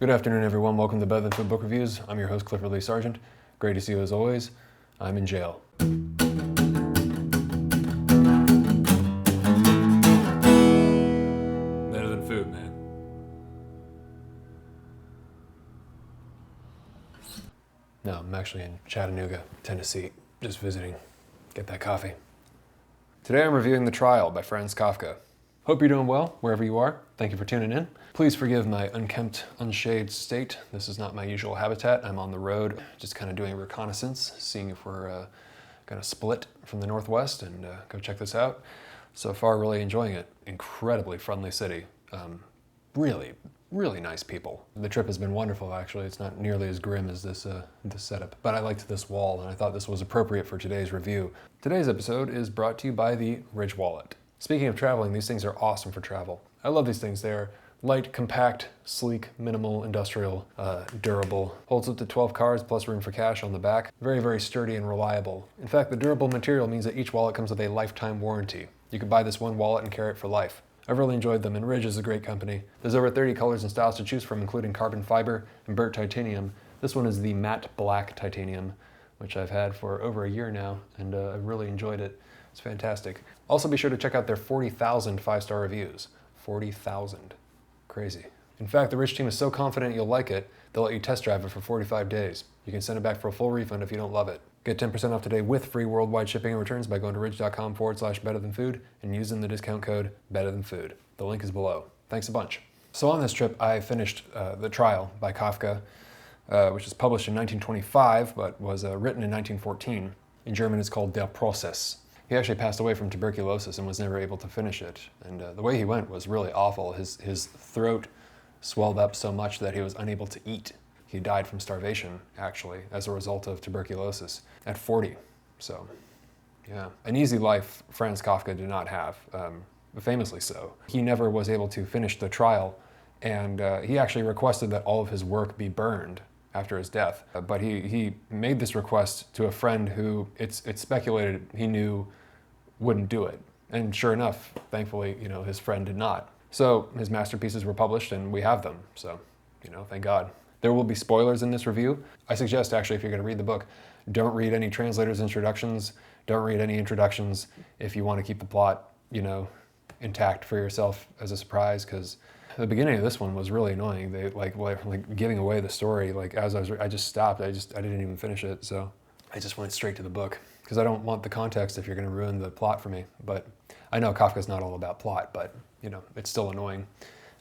Good afternoon, everyone. Welcome to Better Than Food Book Reviews. I'm your host, Clifford Lee Sargent. Great to see you as always. I'm in jail. Better than food, man. No, I'm actually in Chattanooga, Tennessee, just visiting. Get that coffee. Today I'm reviewing The Trial by Franz Kafka. Hope you're doing well, wherever you are. Thank you for tuning in. Please forgive my unkempt, unshaved state. This is not my usual habitat. I'm on the road, just kind of doing reconnaissance, seeing if we're gonna split from the Northwest and go check this out. So far, really enjoying it. Incredibly friendly city. Really nice people. The trip has been wonderful, actually. It's not nearly as grim as this setup, but I liked this wall, and I thought this was appropriate for today's review. Today's episode is brought to you by the Ridge Wallet. Speaking of traveling, these things are awesome for travel. I love these things. They're light, compact, sleek, minimal, industrial, durable. Holds up to 12 cards plus room for cash on the back. Very sturdy and reliable. In fact, the durable material means that each wallet comes with a lifetime warranty. You could buy this one wallet and carry it for life. I've really enjoyed them, and Ridge is a great company. There's over 30 colors and styles to choose from, including carbon fiber and burnt titanium. This one is the matte black titanium, which I've had for over a year now, and I've really enjoyed it. It's fantastic. Also be sure to check out their 40,000 5-star reviews. 40,000. Crazy. In fact, the Ridge team is so confident you'll like it, they'll let you test drive it for 45 days. You can send it back for a full refund if you don't love it. Get 10% off today with free worldwide shipping and returns by going to ridge.com/betterthanfood and using the discount code betterthanfood. The link is below. Thanks a bunch. So on this trip, I finished The Trial by Kafka, which was published in 1925, but was written in 1914. In German, it's called Der Prozess. He actually passed away from tuberculosis and was never able to finish it. And the way he went was really awful. His throat swelled up so much that he was unable to eat. He died from starvation, actually, as a result of tuberculosis at 40. So, yeah. An easy life Franz Kafka did not have, famously so. He never was able to finish the trial, and he actually requested that all of his work be burned after his death. But he made this request to a friend who it's speculated he knew wouldn't do it. And sure enough, thankfully, his friend did not. So his masterpieces were published and we have them. So, thank God. There will be spoilers in this review. I suggest, actually, if you're going to read the book, don't read any translators' introductions. Don't read any introductions if you want to keep the plot, intact for yourself as a surprise, because the beginning of this one was really annoying. They like giving away the story. Like as I just stopped. I didn't even finish it. So I just went straight to the book because I don't want the context if you're going to ruin the plot for me. But I know Kafka's not all about plot, but it's still annoying.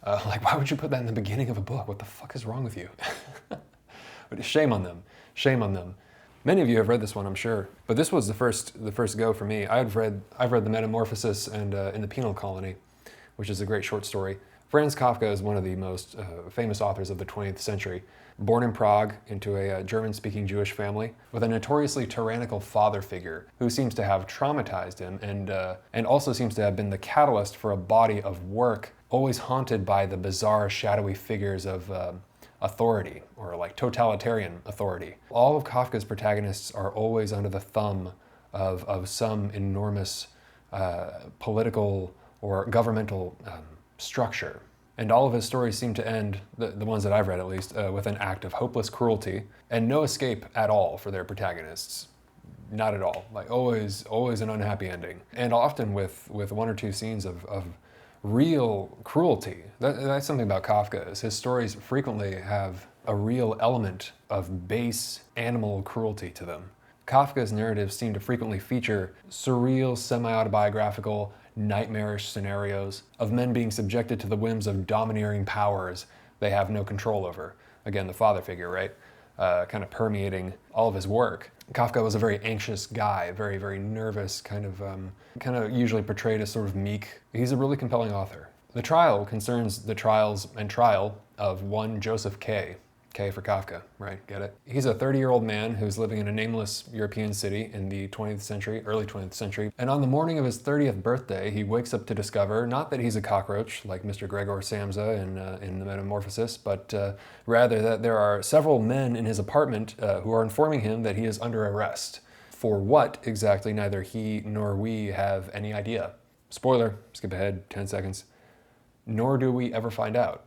Why would you put that in the beginning of a book? What the fuck is wrong with you? But shame on them. Shame on them. Many of you have read this one, I'm sure. But this was the first go for me. I've read The Metamorphosis and In the Penal Colony, which is a great short story. Franz Kafka is one of the most famous authors of the 20th century. Born in Prague into a German-speaking Jewish family with a notoriously tyrannical father figure who seems to have traumatized him and also seems to have been the catalyst for a body of work always haunted by the bizarre, shadowy figures of authority, or like totalitarian authority. All of Kafka's protagonists are always under the thumb of some enormous political or governmental structure. And all of his stories seem to end, the ones that I've read at least, with an act of hopeless cruelty and no escape at all for their protagonists. Not at all. Like always an unhappy ending. And often with one or two scenes of real cruelty. That's something about Kafka, is his stories frequently have a real element of base animal cruelty to them. Kafka's narratives seem to frequently feature surreal, semi-autobiographical, nightmarish scenarios of men being subjected to the whims of domineering powers they have no control over. Again, the father figure, right? Kind of permeating all of his work. Kafka was a very anxious guy, very nervous, kind of usually portrayed as sort of meek. He's a really compelling author. The Trial concerns the trials and trial of one Joseph K. K for Kafka, right? Get it? He's a 30-year-old man who's living in a nameless European city in the 20th century, early 20th century. And on the morning of his 30th birthday, he wakes up to discover not that he's a cockroach like Mr. Gregor Samsa in The Metamorphosis, but rather that there are several men in his apartment who are informing him that he is under arrest. For what exactly, neither he nor we have any idea. Spoiler, skip ahead 10 seconds. Nor do we ever find out.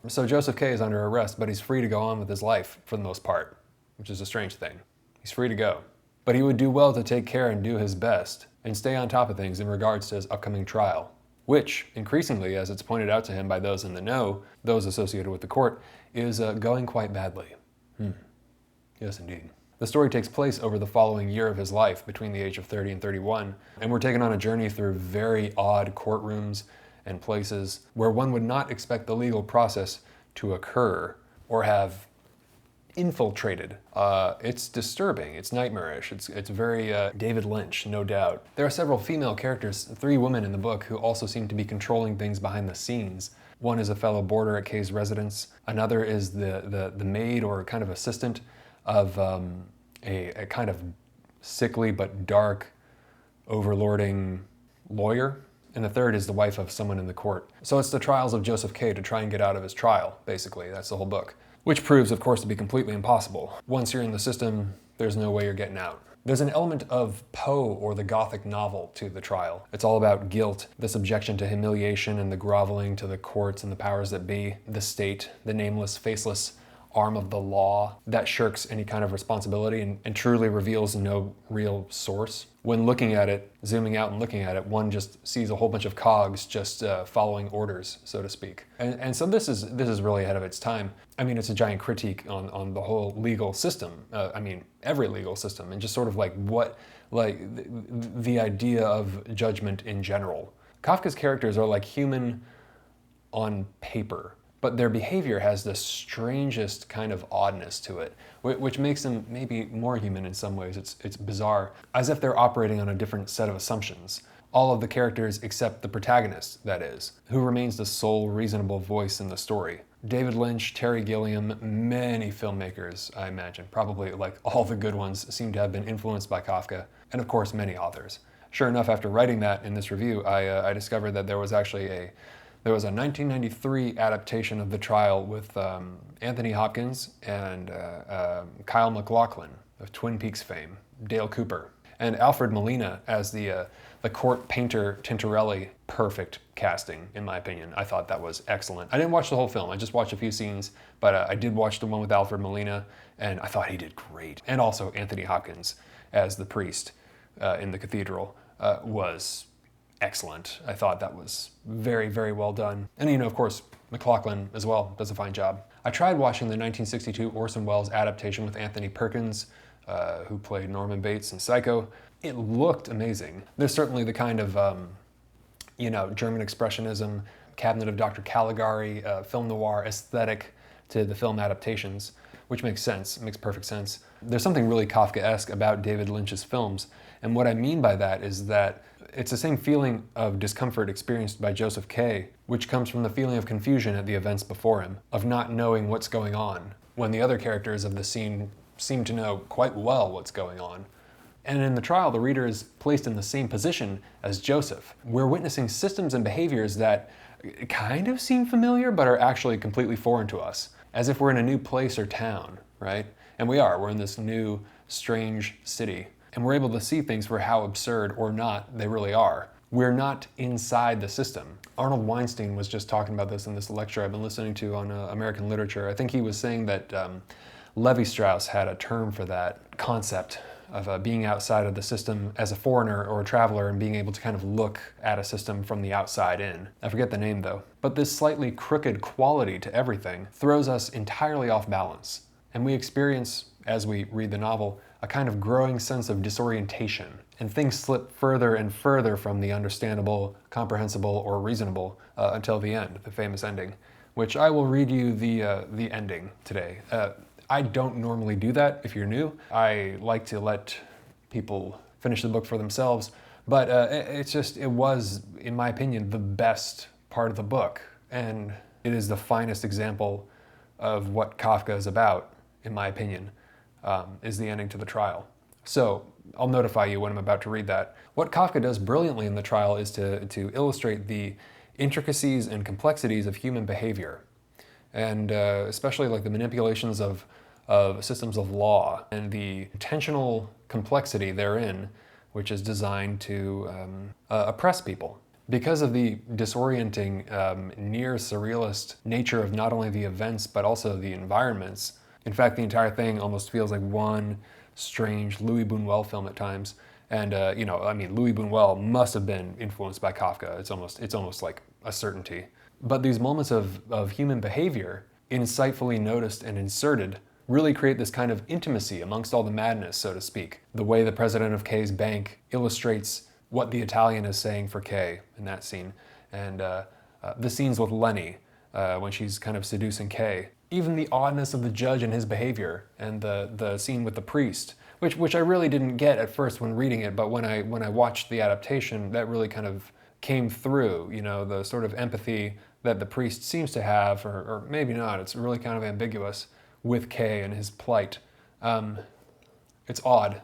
So Joseph K. is under arrest, but he's free to go on with his life for the most part, which is a strange thing. He's free to go. But he would do well to take care and do his best and stay on top of things in regards to his upcoming trial, which, increasingly, as it's pointed out to him by those in the know, those associated with the court, is going quite badly. Yes, indeed. The story takes place over the following year of his life, between the age of 30 and 31, and we're taken on a journey through very odd courtrooms and places where one would not expect the legal process to occur or have infiltrated. It's disturbing, it's nightmarish, it's very David Lynch, no doubt. There are several female characters, 3 women in the book, who also seem to be controlling things behind the scenes. One is a fellow boarder at Kay's residence. Another is the maid or kind of assistant of a kind of sickly but dark, overlording lawyer. And the third is the wife of someone in the court. So it's the trials of Joseph K. to try and get out of his trial, basically. That's the whole book. Which proves, of course, to be completely impossible. Once you're in the system, there's no way you're getting out. There's an element of Poe or the Gothic novel to the trial. It's all about guilt, the subjection to humiliation and the groveling to the courts and the powers that be, the state, the nameless, faceless arm of the law that shirks any kind of responsibility and truly reveals no real source. When looking at it, zooming out and looking at it, one just sees a whole bunch of cogs just following orders, so to speak. And so this is really ahead of its time. I mean, it's a giant critique on the whole legal system. I mean, every legal system, and just sort of like the idea of judgment in general. Kafka's characters are like human on paper, but their behavior has the strangest kind of oddness to it, which makes them maybe more human in some ways. It's bizarre, as if they're operating on a different set of assumptions. All of the characters except the protagonist, that is, who remains the sole reasonable voice in the story. David Lynch, Terry Gilliam, many filmmakers, I imagine, probably like all the good ones, seem to have been influenced by Kafka, and of course many authors. Sure enough, after writing that in this review, I discovered that there was actually a 1993 adaptation of the trial with Anthony Hopkins and Kyle MacLachlan of Twin Peaks fame, Dale Cooper, and Alfred Molina as the court painter Tintorelli. Perfect casting, in my opinion. I thought that was excellent. I didn't watch the whole film. I just watched a few scenes, but I did watch the one with Alfred Molina, and I thought he did great. And also Anthony Hopkins as the priest in the cathedral was excellent. I thought that was very, very well done. And of course, MacLachlan as well does a fine job. I tried watching the 1962 Orson Welles adaptation with Anthony Perkins, who played Norman Bates in Psycho. It looked amazing. There's certainly the kind of, German expressionism, Cabinet of Dr. Caligari, film noir aesthetic to the film adaptations, which makes sense, makes perfect sense. There's something really Kafkaesque about David Lynch's films, and what I mean by that is that it's the same feeling of discomfort experienced by Joseph K., which comes from the feeling of confusion at the events before him, of not knowing what's going on, when the other characters of the scene seem to know quite well what's going on. And in the trial, the reader is placed in the same position as Joseph. We're witnessing systems and behaviors that kind of seem familiar, but are actually completely foreign to us, as if we're in a new place or town, right? And we're in this new, strange city. And we're able to see things for how absurd or not they really are. We're not inside the system. Arnold Weinstein was just talking about this in this lecture I've been listening to on American literature. I think he was saying that Levi-Strauss had a term for that concept of being outside of the system as a foreigner or a traveler and being able to kind of look at a system from the outside in. I forget the name though. But this slightly crooked quality to everything throws us entirely off balance. And we experience, as we read the novel, a kind of growing sense of disorientation, and things slip further and further from the understandable, comprehensible, or reasonable until the end, the famous ending, which I will read you the ending today. I don't normally do that if you're new. I like to let people finish the book for themselves, but it was, in my opinion, the best part of the book, and it is the finest example of what Kafka is about, in my opinion. Is the ending to the trial. So I'll notify you when I'm about to read that. What Kafka does brilliantly in the trial is to illustrate the intricacies and complexities of human behavior, and especially like the manipulations of systems of law and the intentional complexity therein, which is designed to oppress people. Because of the disorienting, near surrealist nature of not only the events, but also the environments. In fact, the entire thing almost feels like one strange Louis Buñuel film at times. And, Louis Buñuel must have been influenced by Kafka. It's almost like a certainty. But these moments of human behavior, insightfully noticed and inserted, really create this kind of intimacy amongst all the madness, so to speak. The way the president of K's bank illustrates what the Italian is saying for K in that scene. And the scenes with Lenny, when she's kind of seducing K. Even the oddness of the judge and his behavior, and the scene with the priest, which I really didn't get at first when reading it, but when I watched the adaptation, that really kind of came through, the sort of empathy that the priest seems to have, or maybe not, it's really kind of ambiguous, with K and his plight. It's odd.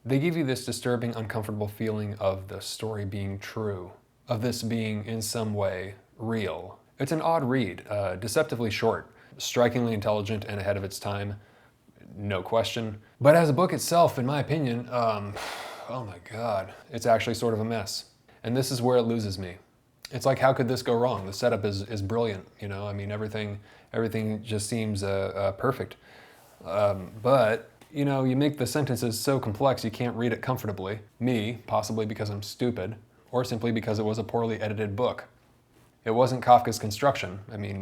They give you this disturbing, uncomfortable feeling of the story being true, of this being in some way real. It's an odd read, deceptively short, strikingly intelligent and ahead of its time, no question. But as a book itself, in my opinion, oh my God, it's actually sort of a mess. And this is where it loses me. It's like, how could this go wrong? The setup is brilliant, everything just seems perfect. But you make the sentences so complex you can't read it comfortably. Me, possibly because I'm stupid, or simply because it was a poorly edited book. It wasn't Kafka's construction.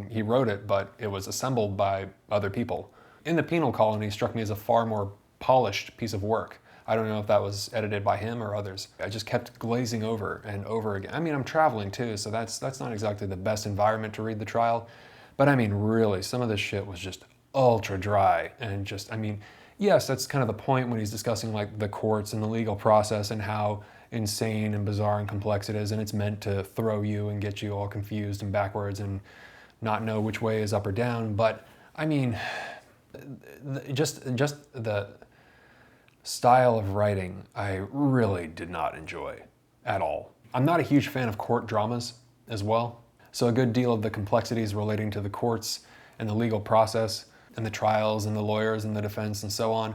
He wrote it, but it was assembled by other people. In the Penal Colony struck me as a far more polished piece of work. I don't know if that was edited by him or others. I just kept glazing over and over again. I'm traveling too, so that's not exactly the best environment to read the trial. But really, some of this shit was just ultra dry and just, yes, that's kind of the point when he's discussing like the courts and the legal process and how insane and bizarre and complex it is, and it's meant to throw you and get you all confused and backwards and not know which way is up or down. But just the style of writing I really did not enjoy at all. I'm not a huge fan of court dramas as well, so a good deal of the complexities relating to the courts and the legal process and the trials and the lawyers and the defense and so on,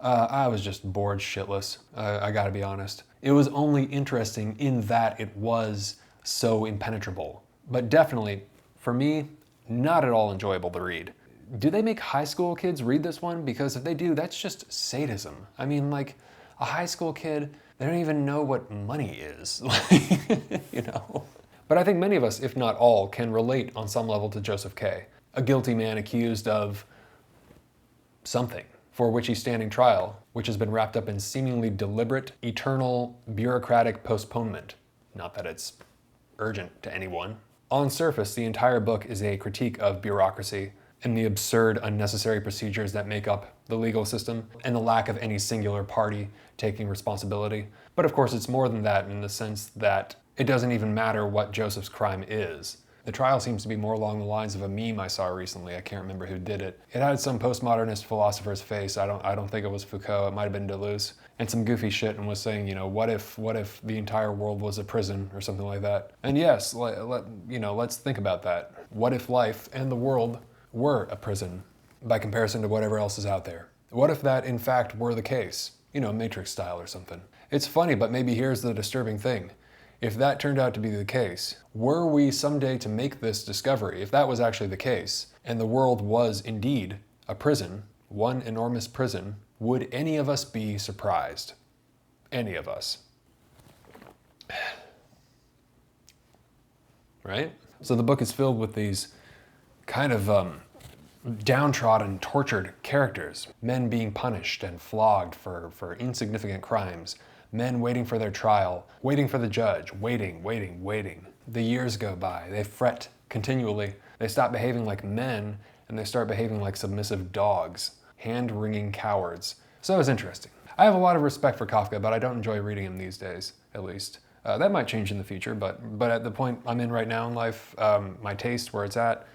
I was just bored shitless, I gotta be honest. It was only interesting in that it was so impenetrable, but definitely, for me, not at all enjoyable to read. Do they make high school kids read this one? Because if they do, that's just sadism. Like a high school kid, they don't even know what money is, But I think many of us, if not all, can relate on some level to Joseph K., a guilty man accused of something for which he's standing trial, which has been wrapped up in seemingly deliberate, eternal, bureaucratic postponement. Not that it's urgent to anyone. On surface, the entire book is a critique of bureaucracy and the absurd, unnecessary procedures that make up the legal system, and the lack of any singular party taking responsibility. But of course, it's more than that in the sense that it doesn't even matter what Joseph's crime is. The trial seems to be more along the lines of a meme I saw recently. I can't remember who did it. It had some postmodernist philosopher's face. I don't think it was Foucault. It might have been Deleuze. And some goofy shit, and was saying, what if the entire world was a prison or something like that? And yes, let's think about that. What if life and the world were a prison by comparison to whatever else is out there? What if that in fact were the case? Matrix style or something. It's funny, but maybe here's the disturbing thing. If that turned out to be the case, were we someday to make this discovery, if that was actually the case, and the world was indeed a prison, one enormous prison, would any of us be surprised? Any of us. Right? So the book is filled with these kind of downtrodden, tortured characters, men being punished and flogged for insignificant crimes, men waiting for their trial, waiting for the judge, waiting. The years go by, they fret continually, they stop behaving like men, and they start behaving like submissive dogs, hand-wringing cowards. So it's interesting. I have a lot of respect for Kafka, but I don't enjoy reading him these days, at least. That might change in the future, but at the point I'm in right now in life, my taste, where it's at,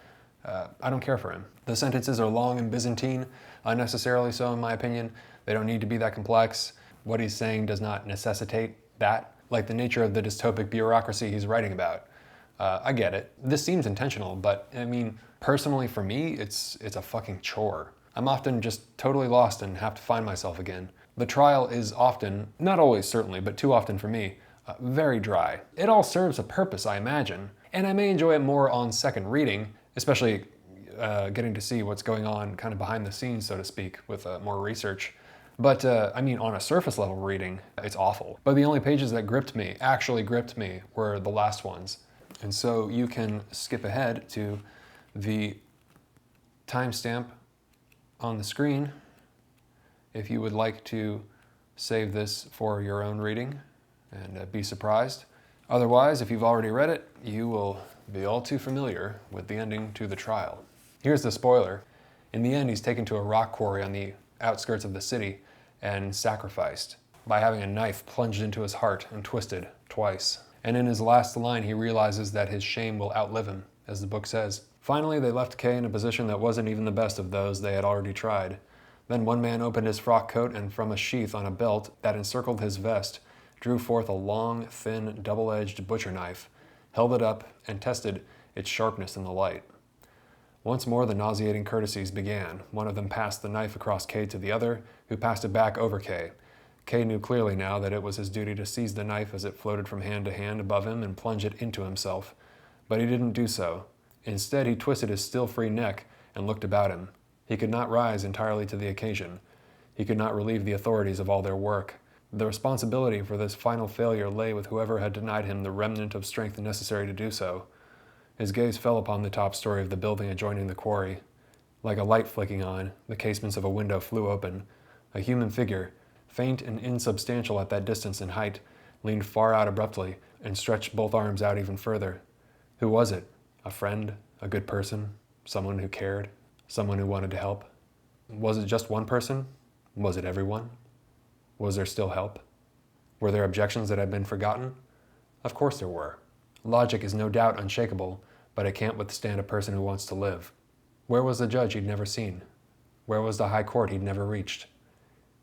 I don't care for him. The sentences are long and Byzantine, unnecessarily so in my opinion. They don't need to be that complex. What he's saying does not necessitate that, like the nature of the dystopic bureaucracy he's writing about. I get it. This seems intentional, but personally for me, it's a fucking chore. I'm often just totally lost and have to find myself again. The trial is often, not always certainly, but too often for me, very dry. It all serves a purpose, I imagine, and I may enjoy it more on second reading, especially getting to see what's going on kind of behind the scenes, so to speak, with more research. But I mean, on a surface level reading, it's awful. But the only pages that actually gripped me, were the last ones. And so you can skip ahead to the timestamp on the screen if you would like to save this for your own reading and be surprised. Otherwise, if you've already read it, you will be all too familiar with the ending to the trial. Here's the spoiler. In the end, he's taken to a rock quarry on the outskirts of the city and sacrificed by having a knife plunged into his heart and twisted twice. And in his last line, he realizes that his shame will outlive him, as the book says. Finally, they left Kay in a position that wasn't even the best of those they had already tried. Then one man opened his frock coat and from a sheath on a belt that encircled his vest, drew forth a long, thin, double-edged butcher knife, held it up, and tested its sharpness in the light. Once more the nauseating courtesies began. One of them passed the knife across Kay to the other, who passed it back over Kay. Kay knew clearly now that it was his duty to seize the knife as it floated from hand to hand above him and plunge it into himself. But he didn't do so. Instead, he twisted his still free neck and looked about him. He could not rise entirely to the occasion. He could not relieve the authorities of all their work. The responsibility for this final failure lay with whoever had denied him the remnant of strength necessary to do so. His gaze fell upon the top story of the building adjoining the quarry. Like a light flicking on, the casements of a window flew open. A human figure, faint and insubstantial at that distance in height, leaned far out abruptly and stretched both arms out even further. Who was it? A friend? A good person? Someone who cared? Someone who wanted to help? Was it just one person? Was it everyone? Was there still help? Were there objections that had been forgotten? Of course there were. Logic is no doubt unshakable, but it can't withstand a person who wants to live. Where was the judge he'd never seen? Where was the high court he'd never reached?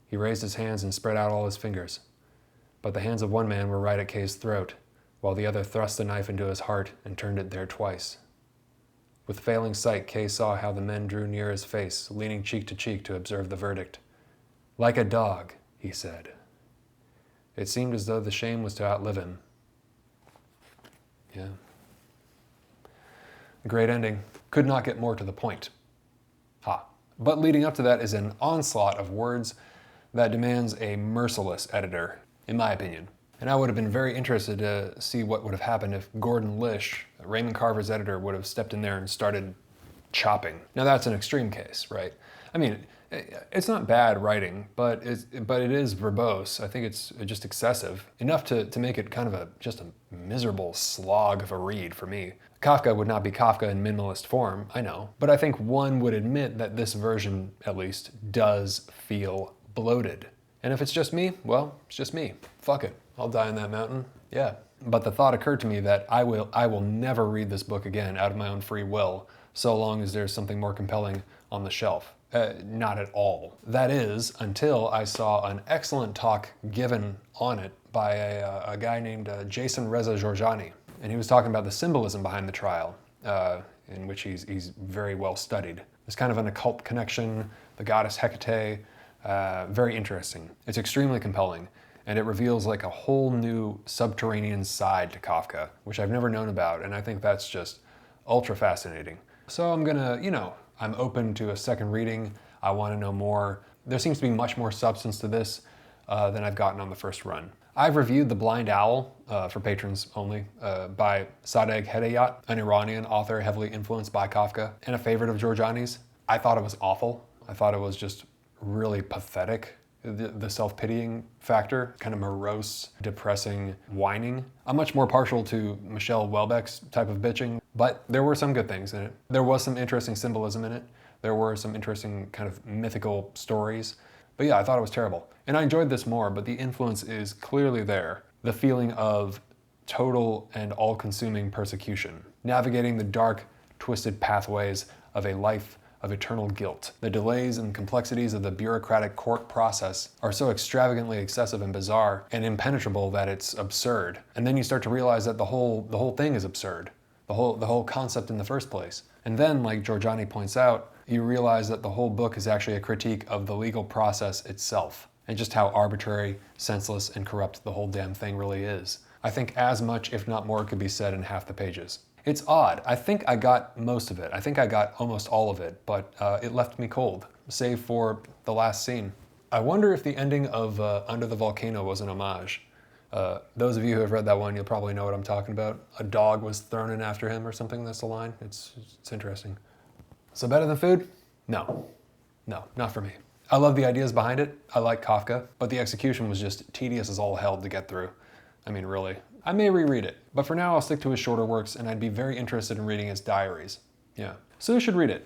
He raised his hands and spread out all his fingers. But the hands of one man were right at Kay's throat, while the other thrust the knife into his heart and turned it there twice. With failing sight, Kay saw how the men drew near his face, leaning cheek to cheek to observe the verdict. Like a dog, he said. It seemed as though the shame was to outlive him. Yeah. Great ending. Could not get more to the point. Ha. But leading up to that is an onslaught of words that demands a merciless editor, in my opinion. And I would have been very interested to see what would have happened if Gordon Lish, Raymond Carver's editor, would have stepped in there and started chopping. Now that's an extreme case, right? I mean, it's not bad writing, but it is verbose. I think it's just excessive, enough to make it kind of just a miserable slog of a read for me. Kafka would not be Kafka in minimalist form, I know, but I think one would admit that this version, at least, does feel bloated. And if it's just me, well, it's just me. Fuck it. I'll die on that mountain. Yeah. But the thought occurred to me that I will never read this book again out of my own free will, so long as there's something more compelling on the shelf. Not at all. That is, until I saw an excellent talk given on it by a guy named Jason Reza Jorjani. And he was talking about the symbolism behind the trial, in which he's very well studied. There's kind of an occult connection, the goddess Hecate, very interesting. It's extremely compelling, and it reveals like a whole new subterranean side to Kafka, which I've never known about, and I think that's just ultra fascinating. So I'm gonna, I'm open to a second reading. I want to know more. There seems to be much more substance to this than I've gotten on the first run. I've reviewed The Blind Owl, for patrons only, by Sadegh Hedayat, an Iranian author heavily influenced by Kafka, and a favorite of Jorjani's. I thought it was awful. I thought it was just really pathetic. The self-pitying factor, kind of morose, depressing whining. I'm much more partial to Michelle Houellebecq's type of bitching, but there were some good things in it. There was some interesting symbolism in it. There were some interesting kind of mythical stories. But yeah, I thought it was terrible. And I enjoyed this more, but the influence is clearly there. The feeling of total and all-consuming persecution. Navigating the dark, twisted pathways of a life of eternal guilt. The delays and complexities of the bureaucratic court process are so extravagantly excessive and bizarre and impenetrable that it's absurd. And then you start to realize that the whole thing is absurd. The whole concept in the first place. And then, like Jorjani points out, you realize that the whole book is actually a critique of the legal process itself, and just how arbitrary, senseless, and corrupt the whole damn thing really is. I think as much, if not more, could be said in half the pages. It's odd. I think I got most of it. I think I got almost all of it, but it left me cold, save for the last scene. I wonder if the ending of Under the Volcano was an homage. Those of you who have read that one, you'll probably know what I'm talking about. A dog was thrown in after him or something, that's the line. It's interesting. So better than food? No, not for me. I love the ideas behind it. I like Kafka, but the execution was just tedious as all hell to get through. I mean, really. I may reread it, but for now I'll stick to his shorter works, and I'd be very interested in reading his diaries. Yeah. So who should read it?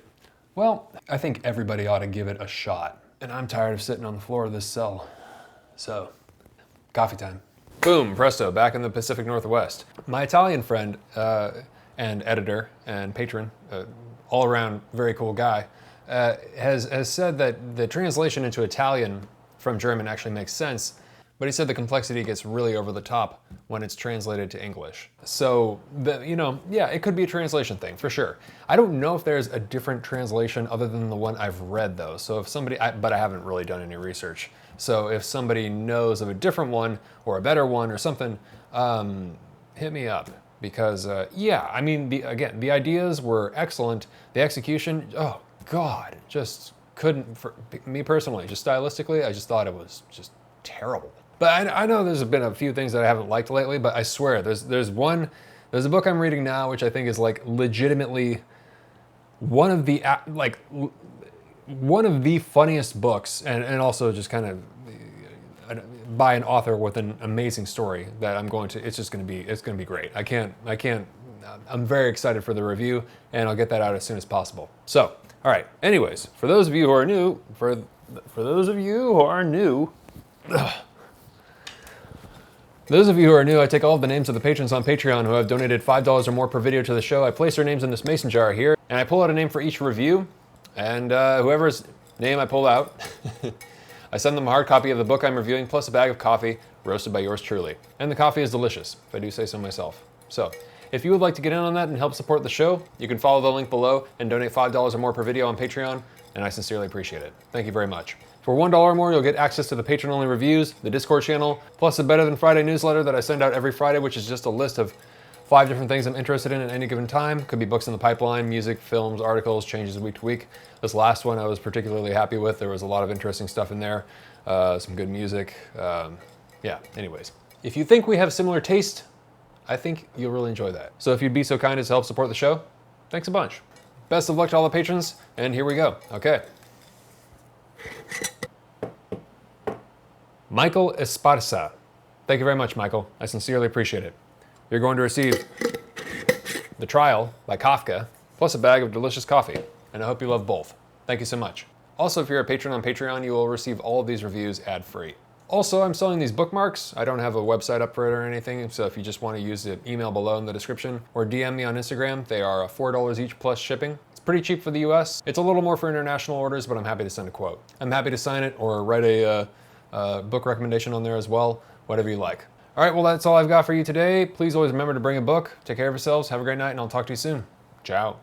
Well, I think everybody ought to give it a shot. And I'm tired of sitting on the floor of this cell. So, coffee time. Boom, presto, back in the Pacific Northwest. My Italian friend and editor and patron, all around very cool guy, has said that the translation into Italian from German actually makes sense, but he said the complexity gets really over the top when it's translated to English. So, yeah, it could be a translation thing, for sure. I don't know if there's a different translation other than the one I've read, though. So if somebody, but I haven't really done any research. So if somebody knows of a different one or a better one or something, hit me up. Because, yeah, I mean, the ideas were excellent. The execution, oh, God, just couldn't, for me personally, just stylistically, I just thought it was just terrible. But I know there's been a few things that I haven't liked lately, but I swear, there's a book I'm reading now which I think is like legitimately one of the funniest books, and also just kind of by an author with an amazing story that it's going to be great. I'm very excited for the review, and I'll get that out as soon as possible. So, all right. Anyways, for those of you who are new, I take all of the names of the patrons on Patreon who have donated $5 or more per video to the show. I place their names in this mason jar here, and I pull out a name for each review, and whoever's name I pull out, I send them a hard copy of the book I'm reviewing, plus a bag of coffee, roasted by yours truly. And the coffee is delicious, if I do say so myself. So, if you would like to get in on that and help support the show, you can follow the link below and donate $5 or more per video on Patreon, and I sincerely appreciate it. Thank you very much. For $1 or more, you'll get access to the patron-only reviews, the Discord channel, plus a Better Than Friday newsletter that I send out every Friday, which is just a list of 5 different things I'm interested in at any given time. Could be books in the pipeline, music, films, articles, changes week to week. This last one I was particularly happy with. There was a lot of interesting stuff in there, some good music. Yeah, anyways. If you think we have similar taste, I think you'll really enjoy that. So if you'd be so kind as to help support the show, thanks a bunch. Best of luck to all the patrons, and here we go. Okay. Michael Esparza. Thank you very much, Michael. I sincerely appreciate it. You're going to receive The Trial by Kafka, plus a bag of delicious coffee, and I hope you love both. Thank you so much. Also, if you're a patron on Patreon, you will receive all of these reviews ad-free. Also, I'm selling these bookmarks. I don't have a website up for it or anything, so if you just want to use the email below in the description, or DM me on Instagram, they are $4 each plus shipping. It's pretty cheap for the US. It's a little more for international orders, but I'm happy to send a quote. I'm happy to sign it or write a book recommendation on there as well, whatever you like. All right, well, that's all I've got for you today. Please always remember to bring a book. Take care of yourselves. Have a great night, and I'll talk to you soon. Ciao.